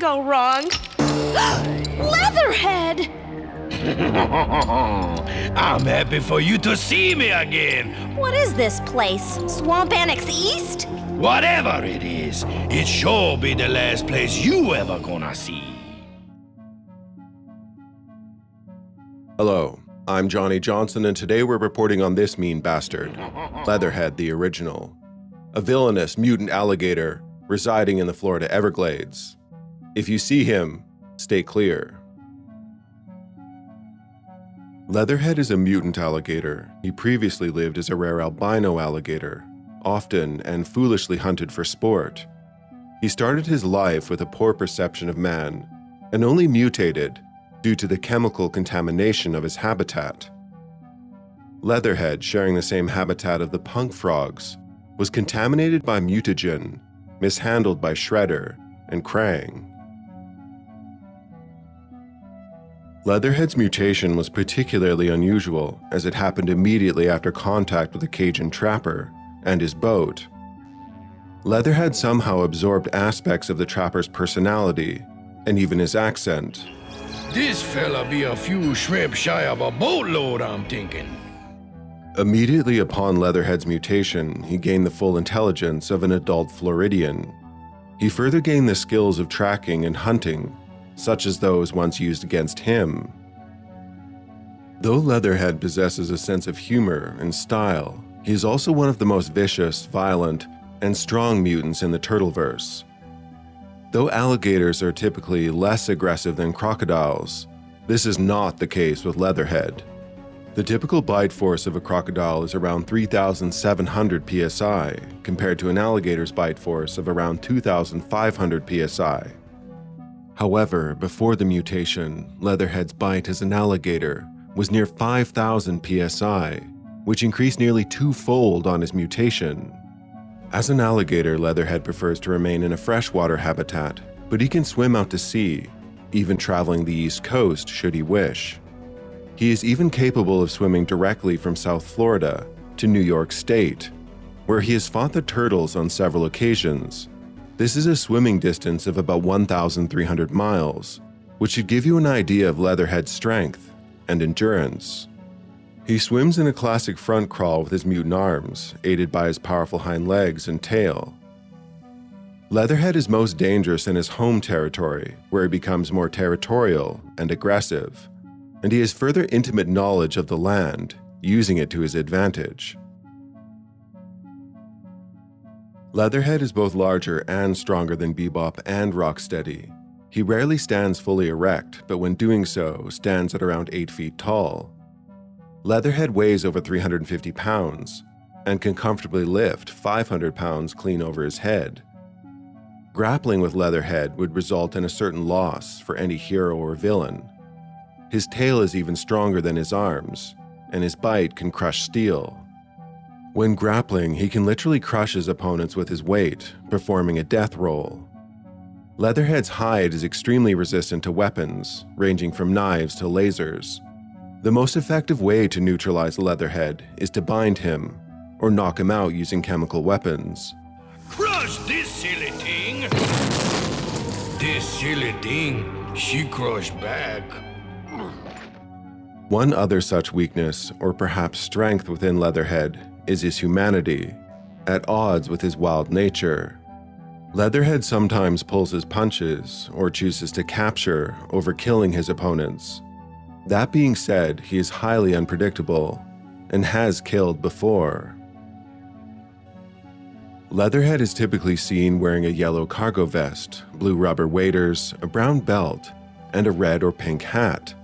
go wrong. Leatherhead! I'm happy for you to see me again. What is this place? Swamp Annex East? Whatever it is, it sure be the last place you ever gonna see. Hello, I'm Johnny Johnson, and today we're reporting on this mean bastard, Leatherhead the Original, a villainous mutant alligator residing in the Florida Everglades. If you see him, stay clear. Leatherhead is a mutant alligator. He previously lived as a rare albino alligator, often and foolishly hunted for sport. He started his life with a poor perception of man, and only mutated due to the chemical contamination of his habitat. Leatherhead, sharing the same habitat of the punk frogs, was contaminated by mutagen, mishandled by Shredder and Krang. Leatherhead's mutation was particularly unusual, as it happened immediately after contact with a Cajun trapper and his boat. Leatherhead somehow absorbed aspects of the trapper's personality and even his accent. This fella be a few shrimp shy of a boatload, I'm thinking. Immediately upon Leatherhead's mutation, he gained the full intelligence of an adult Floridian. He further gained the skills of tracking and hunting, such as those once used against him. Though Leatherhead possesses a sense of humor and style, he is also one of the most vicious, violent, and strong mutants in the Turtleverse. Though alligators are typically less aggressive than crocodiles, this is not the case with Leatherhead. The typical bite force of a crocodile is around 3,700 psi, compared to an alligator's bite force of around 2,500 psi. However, before the mutation, Leatherhead's bite as an alligator was near 5,000 psi, which increased nearly twofold on his mutation. As an alligator, Leatherhead prefers to remain in a freshwater habitat, but he can swim out to sea, even traveling the East Coast should he wish. He is even capable of swimming directly from South Florida to New York State, where he has fought the turtles on several occasions. This is a swimming distance of about 1,300 miles, which should give you an idea of Leatherhead's strength and endurance. He swims in a classic front crawl with his mutant arms, aided by his powerful hind legs and tail. Leatherhead is most dangerous in his home territory, where he becomes more territorial and aggressive, and he has further intimate knowledge of the land, using it to his advantage. Leatherhead is both larger and stronger than Bebop and Rocksteady. He rarely stands fully erect, but when doing so, stands at around 8 feet tall. Leatherhead weighs over 350 pounds and can comfortably lift 500 pounds clean over his head. Grappling with Leatherhead would result in a certain loss for any hero or villain. His tail is even stronger than his arms, and his bite can crush steel. When grappling, he can literally crush his opponents with his weight, performing a death roll. Leatherhead's hide is extremely resistant to weapons, ranging from knives to lasers. The most effective way to neutralize Leatherhead is to bind him, or knock him out using chemical weapons. Crush this silly thing! This silly thing, she crushed back. One other such weakness, or perhaps strength within Leatherhead, is his humanity, at odds with his wild nature. Leatherhead sometimes pulls his punches or chooses to capture over killing his opponents. That being said, he is highly unpredictable and has killed before. Leatherhead is typically seen wearing a yellow cargo vest, blue rubber waders, a brown belt, and a red or pink hat.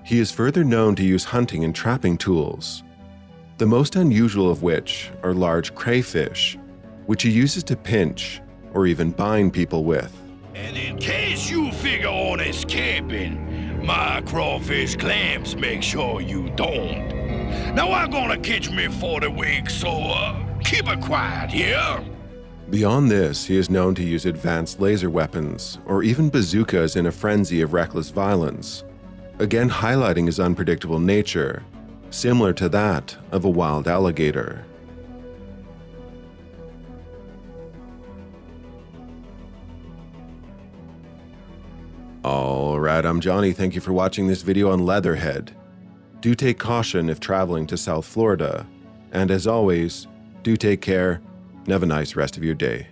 He is further known to use hunting and trapping tools, the most unusual of which are large crayfish, which he uses to pinch or even bind people with. And in case you figure on escaping, my crawfish clamps make sure you don't. Now I'm gonna catch me for the week, so keep it quiet here. Beyond this, he is known to use advanced laser weapons or even bazookas in a frenzy of reckless violence, again highlighting his unpredictable nature, similar to that of a wild alligator. Alright, I'm Johnny. Thank you for watching this video on Leatherhead. Do take caution if traveling to South Florida. And as always, do take care and have a nice rest of your day.